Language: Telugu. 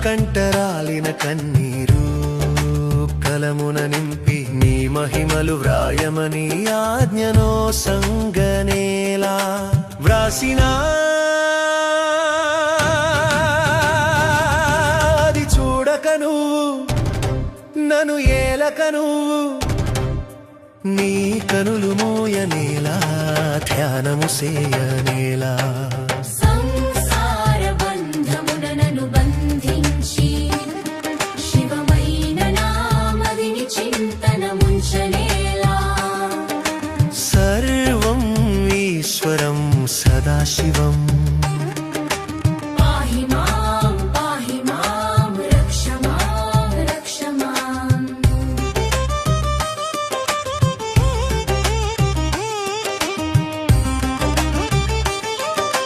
కంటరాలిన కన్నీరు కలమున నింపి నీ మహిమలు వ్రాయమని ఆజ్ఞనో సంగనేలా వ్రాసినా అది చూడకను నన్ను ఏలకను నీ కనులు మోయనేలా ధ్యానము సేయనేలా సర్వం ఈశ్వరం సదాశివం పాహి మా